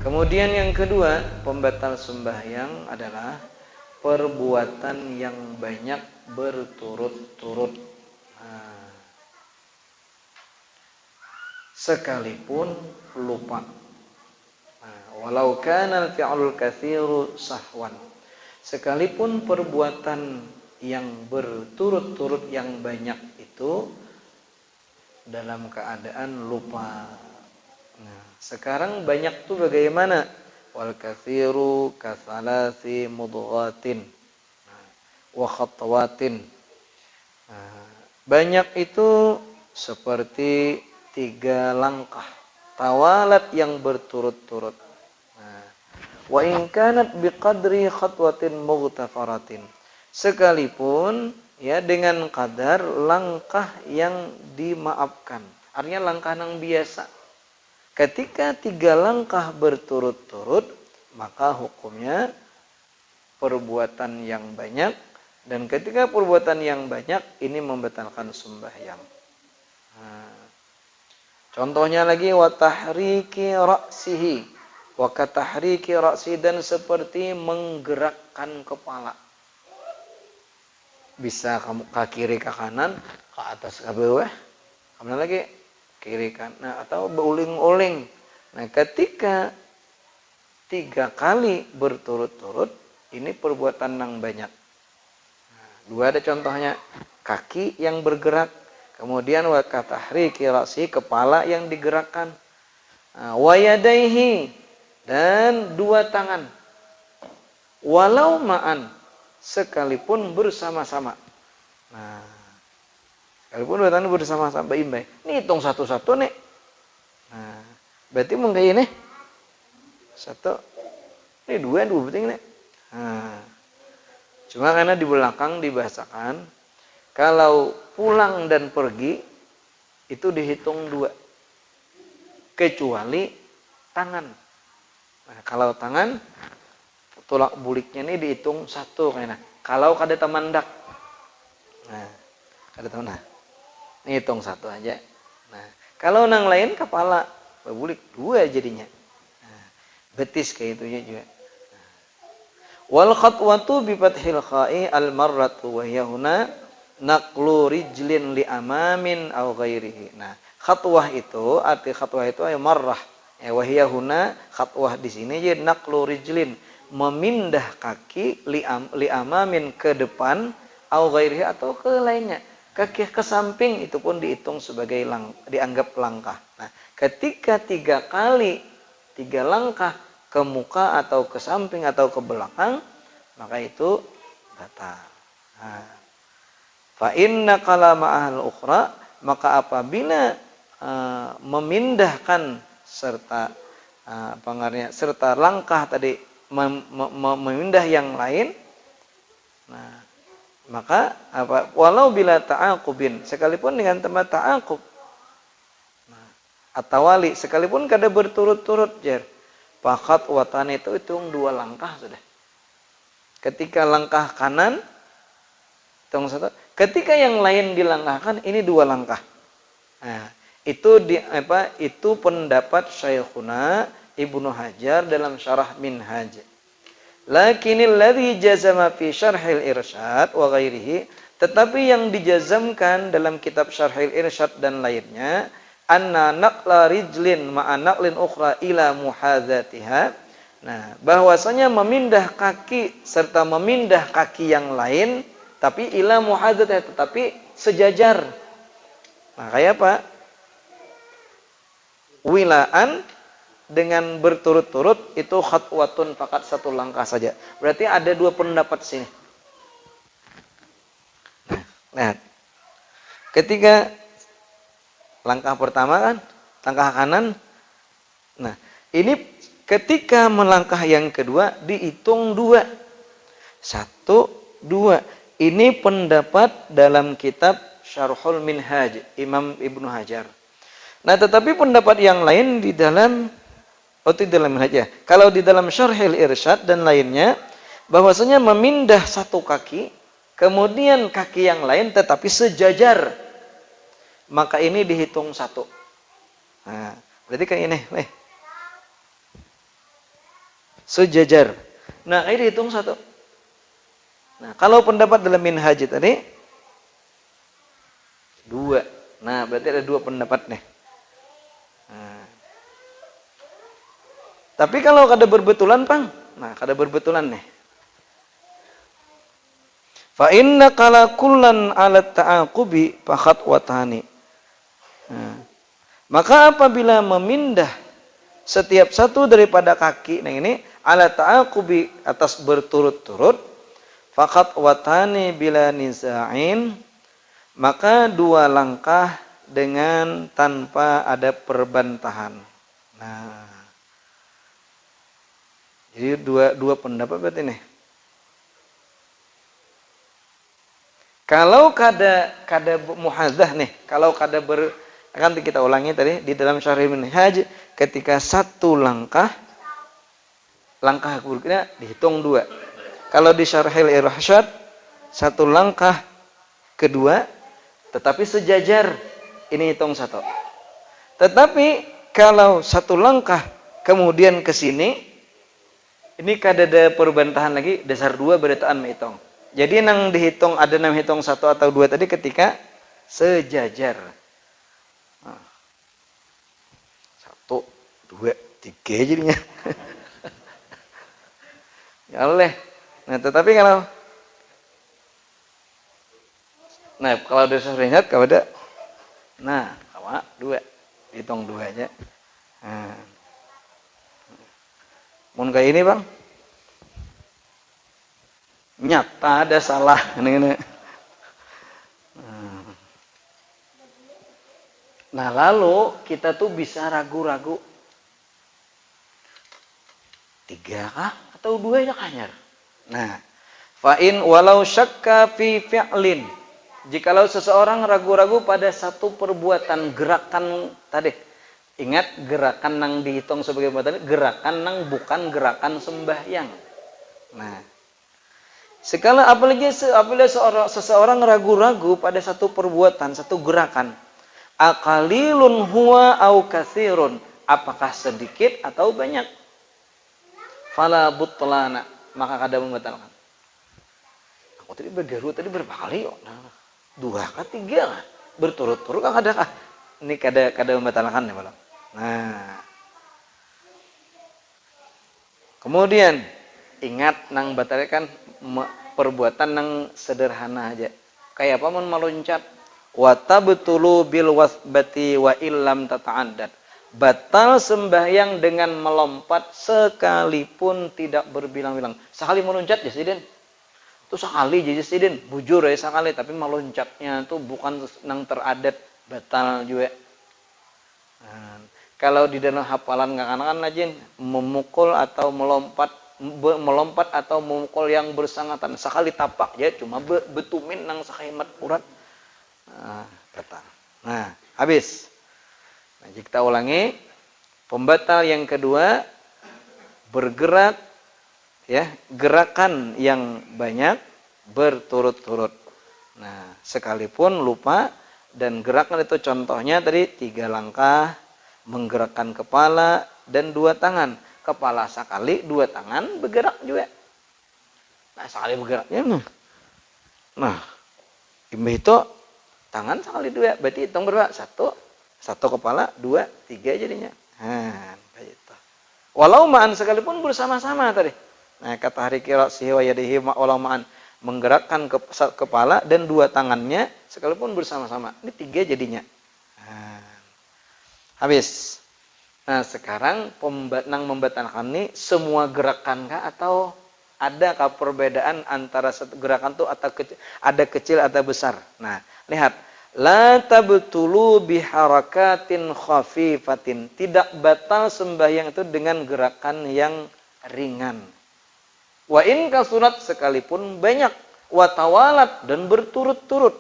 Kemudian yang kedua, pembatal sembahyang adalah perbuatan yang banyak berturut-turut. Nah, sekalipun lupa. Nah, walau kana al-fi'lul katsiru sahwan. Sekalipun perbuatan yang berturut-turut yang banyak itu dalam keadaan lupa. Nah, sekarang banyak tuh bagaimana? Wal katsiru kasalasi mudghatin wa khatwatin. Nah, banyak itu seperti 3 langkah tawalat yang berturut-turut. Nah, wa in kanat biqadri khatwatin mughtafaratin. Sekalipun ya dengan kadar langkah yang dimaafkan. Artinya langkah yang biasa. Ketika 3 langkah berturut-turut, maka hukumnya perbuatan yang banyak, dan ketika perbuatan yang banyak ini membatalkan sembahyang. Nah, contohnya lagi wa tahriki ra'sihi, wa katahriki ra'si, dan seperti menggerakkan kepala. Bisa kamu ke kiri ke kanan, ke atas ke bawah, kemana lagi? Kiri kanan, atau beruling-uling. Nah, ketika 3 kali berturut-turut, ini perbuatan yang banyak. Nah, 2 ada contohnya, kaki yang bergerak, kemudian wa katahriki ra'si, kepala yang digerakkan, wa yadaihi, dan 2 tangan, walau ma'an, sekalipun bersama-sama. Nah, sekalipun 2 tangan bersama-sama, imbay. Ini hitung satu-satu nih. Nah, berarti mau kayak ini 1, ini 2 penting nih. Nah, cuma karena di belakang dibahasakan kalau pulang dan pergi itu dihitung 2, kecuali tangan. Nah, kalau tangan tulak buliknya ini dihitung 1 kayaknya. Kalau kada temandak, nah kada teman, nah ini hitung 1 aja. Nah, kalau nang lain kepala bulik 2 jadinya. Nah, betis kayak itu juga. Wal khatwatu bi fathil kha'i al marratu wa hiya huna naqlu rijlin li amamin aw ghairihi. Nah, khatwah itu, arti khatwah itu ay marrah. Ya, wa hiya huna, khatwah di sini jadi naqlu rijlin, memindah kaki li amamin, ke depan, aw ghairihi, atau ke lainnya. Kaki ke samping itu pun dihitung sebagai dianggap langkah. Nah, ketika 3 kali 3 langkah ke muka atau ke samping atau ke belakang, maka itu batal. Nah, fa inna kalama ahal ukhra, maka apabila memindahkan serta serta langkah tadi memindah yang lain, nah maka walau bila ta'aqubin, sekalipun dengan tempat ta'aqub, nah, atau wali, sekalipun kada berturut-turut jer, fakat watan itu hitung 2 langkah sudah. Ketika langkah kanan hitung 1, ketika yang lain dilangkahkan ini 2 langkah. Nah, itu itu pendapat Syekhuna Ibnu Hajar dalam Syarah Minhaj. Lakinil ladzi jazama fi Syarhil Irsyad wa ghairihi, tetapi yang dijazamkan dalam kitab Syarhil Irsyad dan lainnya, anna naqla rijlin ma'a naqlin ukhra ila muhadzatiha. Nah, bahwasanya memindah kaki serta memindah kaki yang lain, tapi ila muhadzatiha, tetapi sejajar. Nah, kayak apa? Wilaan dengan berturut-turut itu khatwatun, fakat 1 langkah saja. Berarti ada 2 pendapat sini. Nah, ketika langkah pertama kan, langkah kanan. Nah, ini ketika melangkah yang kedua dihitung 2. 1, 2. Ini pendapat dalam kitab Syarhul Minhaj Imam Ibnu Hajar. Nah, tetapi pendapat yang lain di dalam Minhaj. Kalau di dalam Syarhil Irsyad dan lainnya, bahwasanya memindah 1 kaki, kemudian kaki yang lain tetapi sejajar, maka ini dihitung 1. Nah, berarti kayak ini, sejajar. Nah, ini dihitung satu. Nah, kalau pendapat dalam minhaj tadi dua. Nah, berarti ada dua pendapat nih. Nah. Tapi kalau kada berbetulan, Pang. Nah, kada berbetulan nih. Fa inna kala kullan ala ta'aqubi fakhat watani. Nah. Maka apabila memindah setiap satu daripada kaki, nah ini ala ta'aqubi atas berturut-turut, fakhat watani bila niza'in, maka dua langkah dengan tanpa ada perbantahan. Nah, jadi dua pendapat berarti nih. Kalau kada muhadzah nih, kalau kada akan kita ulangi tadi di dalam Syarih Minhaj, ketika satu langkah berikutnya dihitung dua. Kalau di Syarhil Irsyad satu langkah kedua tetapi sejajar, ini hitung satu. Tetapi kalau satu langkah kemudian ke sini, ini kada ada perbantahan lagi, dasar dua berataan menghitung. Jadi nang dihitung ada nang hitung satu atau dua tadi ketika sejajar. Nah, satu, dua, tiga jadinya. Ya oleh. Nah, tetapi kalau dasar ringat kalau ada, nah, sama dua, hitung dua aja. Nah. Mun kayak ini, Bang. Nyata ada salah ini. Nah, lalu kita tuh bisa ragu-ragu, tiga kah atau dua ya kanyar. Nah, fa'in walau syakka fi fi'lin, jikalau seseorang ragu-ragu pada satu perbuatan, gerakan tadi, ingat gerakan nang dihitung sebagai perbuatan, gerakan nang bukan gerakan sembahyang. Nah, apabila seseorang ragu-ragu pada satu perbuatan, satu gerakan, aqalilun huwa au katsirun, apakah sedikit atau banyak, fala butlana, maka kada membatalkan. Aku tadi bergeru tadi berapa kali kok? Nah, dua kah tiga kah? Berturut-turut kah kada kah? Ini kada membatalkan ya, Bang. Nah. Kemudian ingat nang batalkan perbuatan nang sederhana aja. Kayak apa mun meloncat? Wa tabtulu bil wasbati wa illam tata'addad. Batal sembahyang dengan melompat sekalipun tidak berbilang-bilang. Sekali meloncat ya sidin. Itu sekali jadi sidin, bujur ya sekali, tapi meloncatnya itu bukan nang teradat, batal juga. Nah, kalau di dalam hafalan ngakanan najin memukul atau melompat atau memukul yang bersangatan sekali tapak ya cuma betumin nang sakhemat urat. Nah, batal. Nah, habis. Nah, jika kita ulangi, pembatal yang kedua bergerak ya, gerakan yang banyak berturut-turut. Nah, sekalipun lupa, dan gerakan itu contohnya tadi 3 langkah, menggerakkan kepala dan 2 tangan. Kepala sekali, 2 tangan bergerak juga. Nah, sekali bergeraknya. Nah, itu tangan sekali 2, berarti hitung berapa? 1 kepala, 2, 3 jadinya. Nah, begitu. Walau ma'an sekalipun bersama-sama tadi. Nah, kata hariki ra'sihi wa yadihi walau ma'an, menggerakkan kepala dan 2 tangannya sekalipun bersama-sama. Ini 3 jadinya. Nah, habis. Nah, sekarang nang membatalkan ini semua gerakan kah atau adakah perbedaan antara satu gerakan itu atau ada kecil atau besar? Nah, lihat. La tabtulu biharakatin khafifatin. Tidak batal sembahyang itu dengan gerakan yang ringan. Wa in kasurat sekalipun banyak. Wa tawalat dan berturut-turut.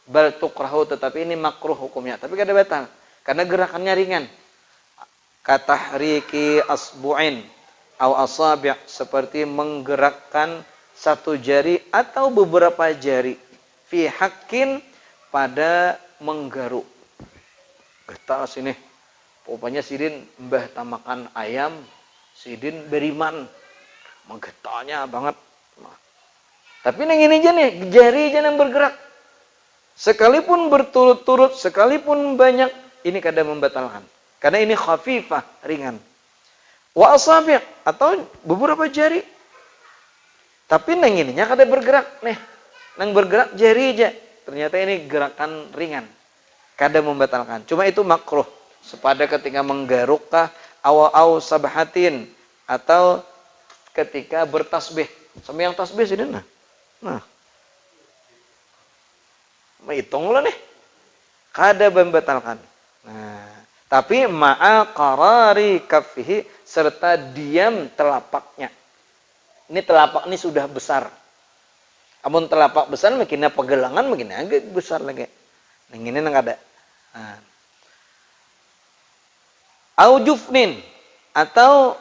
Bal tukrahu, tetapi ini makruh hukumnya. Tapi kada batal. Karena gerakannya ringan. Katahriki asbu'in. Au asabi'. Seperti menggerakkan satu jari atau beberapa jari. Fi haqqin, pada menggaruk. Getal sini. Pokoknya sidin mbah tamakan ayam, sidin beriman. menggetarnya banget. Nah, tapi yang ini aja nih, jari aja yang bergerak. Sekalipun berturut-turut, sekalipun banyak, ini kadang membatalkan. Karena ini khafifah, ringan. Wa asabi' atau beberapa jari. Tapi nang ininya kadang bergerak nih. Nang bergerak jari aja. Ternyata ini gerakan ringan. Kadang membatalkan. Cuma itu makruh. Sepada ketika menggarukkah awal sabahatin atau ketika bertasbih. Sama yang tasbih sih nah. Nah. Hitung lah nih. Kada membatalkan. Nah, tapi ma'a qarari kaffihi serta diam telapaknya. Ini telapak ini sudah besar. Amun telapak besar makin pegelangan makin agak besar lagi. Yang ini nang ada. Nah. Au jufnin atau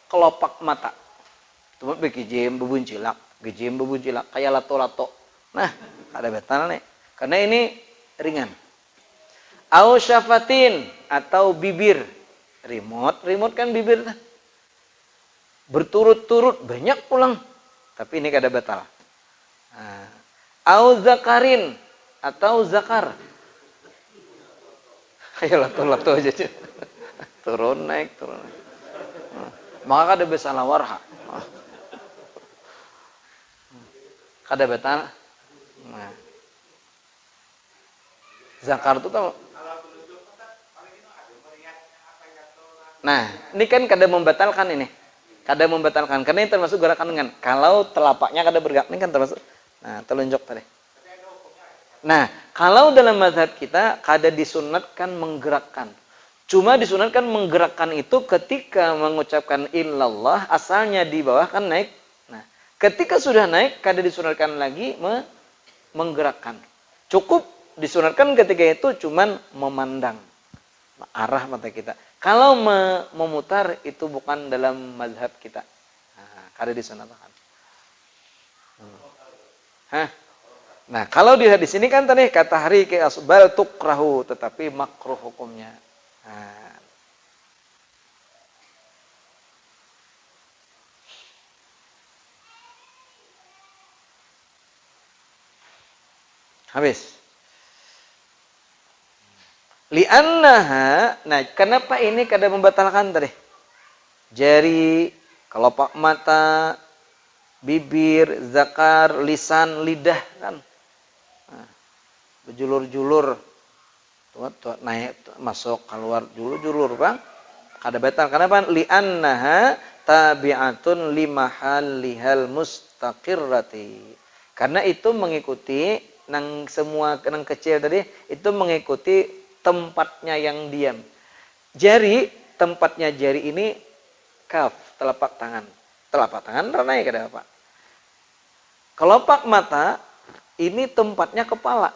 kelopak mata. Cuma begijem bebuncilak, kayak lato-lato. Nah, ada batal nih. Karena ini ringan. Au syafatin atau bibir. Remote kan bibir. Berturut-turut banyak pulang. Tapi ini kada batal. Nah. Au zakarin atau zakar. Kayak lato-lato aja. Turun naik. Nah. Maka kada besalah warha. Nah. Kada batal. Nah. Zakar itu tahu. Nah, ini kan kada membatalkan ini. Kada membatalkan. Karena ini termasuk gerakan dengan. Kalau telapaknya kada bergerak, ini kan termasuk. Nah, telunjuk tadi. Nah, kalau dalam mazhab kita kada disunatkan menggerakkan. Cuma disunatkan menggerakkan itu ketika mengucapkan illallah, asalnya di bawah kan naik. Nah, ketika sudah naik, kada disunatkan lagi menggerakkan. Cukup disunatkan ketika itu cuman memandang arah mata kita. Kalau memutar itu bukan dalam mazhab kita. Nah, kada disunatkan. Nah, kalau dilihat di sini kan tadi kata hari ke asbal tukrahu, tetapi makruh hukumnya. Nah. Habis. Li'annaha, nah kenapa ini kada membatalkan tadi? Jari, kelopak mata, bibir, zakar, lisan, lidah kan. Nah, berjulur-julur. Tuh, naik, masuk, keluar, julur-julur bang. Kada batal. Kenapa? Li'annaha tabi'atun limahallihal mustaqirrati. Karena itu mengikuti nang semua nang kecil tadi itu mengikuti tempatnya yang diam. Jari, tempatnya jari ini kaf, telapak tangan. Telapak tangan ranai kada apa. Kelopak mata ini tempatnya kepala.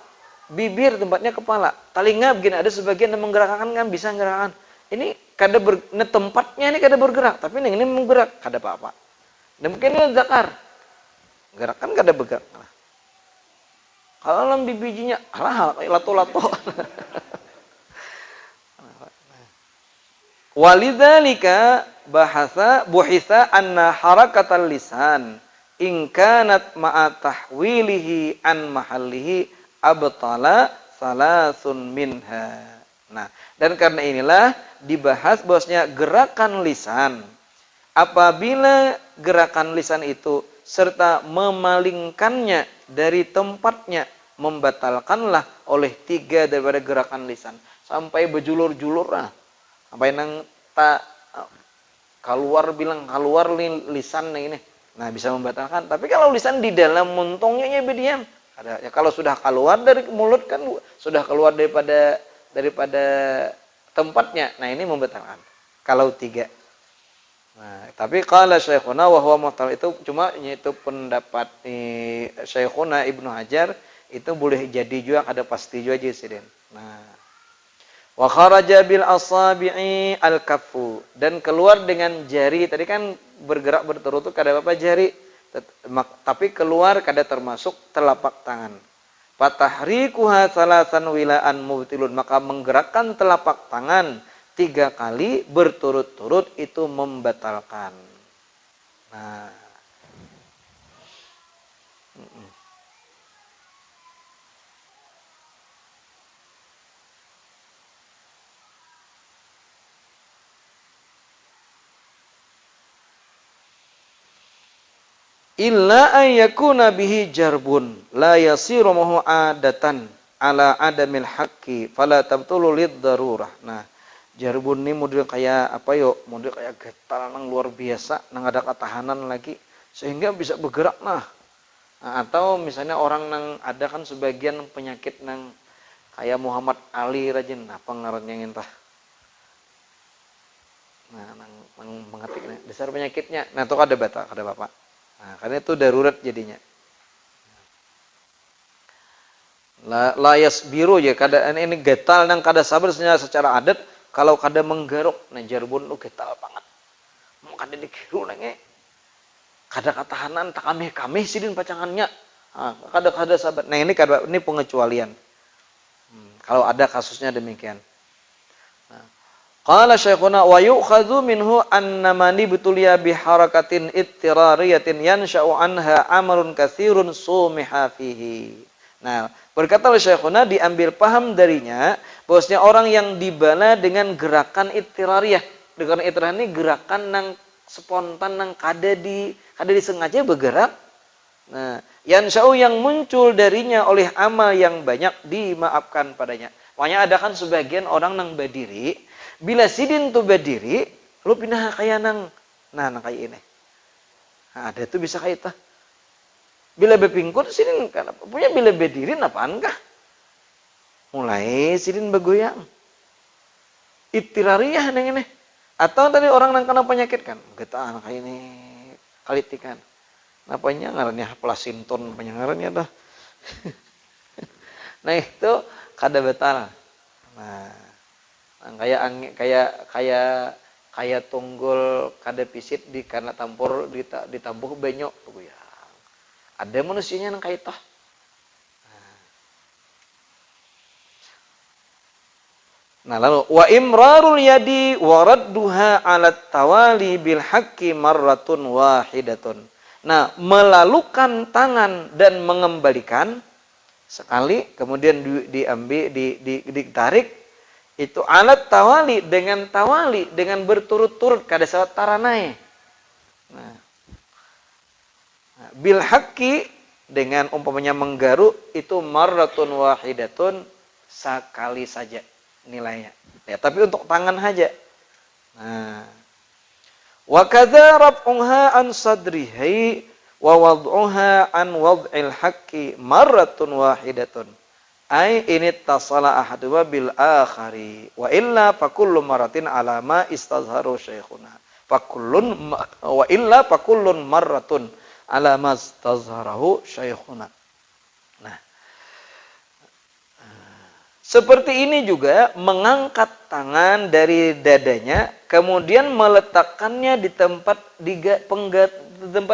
Bibir tempatnya kepala. Telinga begini ada sebagian yang menggerakkan kan bisa menggerakkan. Ini kada tempatnya ini kada bergerak, tapi yang ini menggerak kada apa-apa. Dan mungkin ini zakar. Gerakan kada bergerak. Kalau dalam bijinya alah lato-lato. Walidzalika buhitha anna harakatal lisan in kanat ma'a tahwilihi an mahallihi abtala salasun minha. Nah, dan karena inilah dibahas bahwasanya gerakan lisan apabila gerakan lisan itu serta memalingkannya dari tempatnya membatalkanlah oleh 3 daripada gerakan lisan sampai berjulur-julur lah. Sampai nang tak keluar bilang keluar lisan ini. Nah, bisa membatalkan. Tapi kalau lisan di dalam muntungnya berdiam. Ada ya kalau sudah keluar dari mulut kan sudah keluar daripada tempatnya. Nah, ini membatalkan. Kalau 3. Nah, tapi qala Syekhuna wa huwa muhtam itu cuma itu pendapat Syekhuna Ibnu Hajar itu boleh jadi juga ada pasti juga sih. Nah, wa kharaja bil asabi'i al kaffu dan keluar dengan jari tadi kan bergerak berturut-turut kada apa jari tapi keluar kada termasuk telapak tangan. Fatahrikuha salasan wilaan mubtilun maka menggerakkan telapak tangan 3 kali berturut-turut itu membatalkan. Nah, illa an yakuna bihi jarbun la yasiru mahu adatan ala adamil haqqi fala tabtulu lid darurah. Nah, jarbun ini model kayak apa yo? Model kayak getal nang luar biasa, nang ada ketahanan lagi sehingga bisa bergerak nah. Atau misalnya orang nang ada kan sebagian penyakit nang kayak Muhammad Ali rajin apa ngarannya ngintah. Nah, nang mengetik dasar penyakitnya. Nah, itu kada bata, kada bapak. Nah, karena itu darurat jadinya. Layas biru ya, kada ini getal nang kada sabar secara adat kalau kada menggaruk, nah jarbun lu getal banget. Mau kada dikiru nange. Kada katahanan tak kami sidin pacangannya. Nah, kada sabar. Nah, ini pengecualian. Kalau ada kasusnya demikian. Qala syekhuna wa yu'khadhu minhu annamani betulia biharakatin ittirariyatin yansha'u anha amarun katsirun sumiha fihi. Nah, berkata syekhuna diambil paham darinya bahwasanya orang yang dibala dengan gerakan ittirariyah. Dengan ittirariyah ini gerakan nang spontan nang kada disengaja bergerak. Nah, yansha'u yang muncul darinya oleh amal yang banyak dimaafkan padanya. Makanya ada kan sebagian orang nang berdiri bila sidin tuh berdiri, lu pindah kayak nang kayak ini. Nah, ada tuh bisa kayak itu. Bila berpingkur sidin punya bila berdiri apaan kah? Mulai sidin bergoyang. Ittirariyah nang ini. Atau tadi orang nang kena penyakit kan, getaan kayak ini kalitikan. Napanya ngarannya plasinton penyangarannya dah. Nah, itu kada batal. Nah, kayak tunggul kada pisit di karena tampur ditambuh benyok ya. Ada manusianya nang kayak toh. Nah, lalu wa imrarul yadi wa radduha 'ala tawali bil haqqi marratun wahidatun. Nah, melalukan tangan dan mengembalikan sekali kemudian diambil ditarik itu alat tawali dengan berturut-turut kada sataranai. Nah, bil haqqi dengan umpamanya menggaruk itu marratun wahidatun sekali saja nilainya. Ya, tapi untuk tangan saja. Nah, wa kadza raf'uha an sadrihi wa wad'uha an wad'il haqqi marratun wahidatun. Ai ini tasala ahaduma bil akhari wa illa fakullu maratin ala ma istazharu syekhuna wa illa fakullun marratun ala ma istazharahu syekhuna. Nah, seperti ini juga mengangkat tangan dari dadanya kemudian meletakkannya di tempat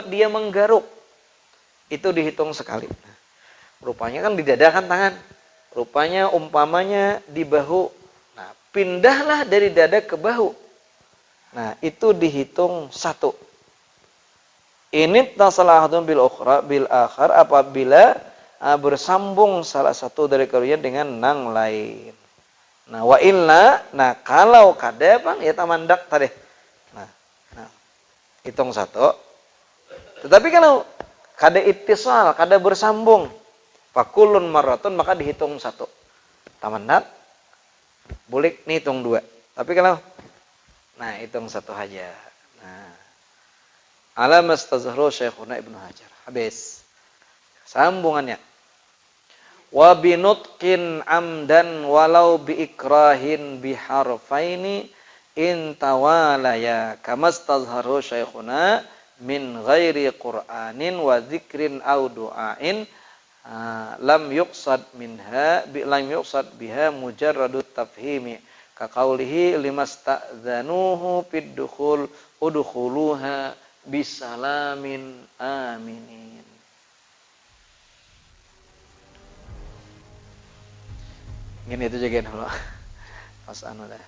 dia menggaruk itu dihitung sekali. Nah, rupanya kan di dada kan tangan. Rupanya umpamanya di bahu. Nah, pindahlah dari dada ke bahu. Nah, itu dihitung satu. Ini tasalahun bil akhar apabila bersambung salah satu dari keduanya dengan nang lain. Nah, wa illa, nah kalau kada bang ya tamandak tadi. Nah, hitung satu. Tetapi kalau kada ittisal, kada bersambung, fakulun maratun maka dihitung satu. Tamandat boleh nih hitung dua. Tapi kalau hitung satu aja. Nah, ala mastazharu Syekhuna Ibnu Hajar. Habis. Sambungannya. Wa binutqin amdan walau bi ikrahin bi harfaini in tawalaya kamastazharu Syekhuna min ghairi Qur'anin wa dzikrin au du'ain lam yuqsad biha mujarradut tafhimi ka qaulihi limasta'dzanuhu fid dukhul udkhuluha bisalamin aminin. Gini itu jagain dulu. Pas anu dah.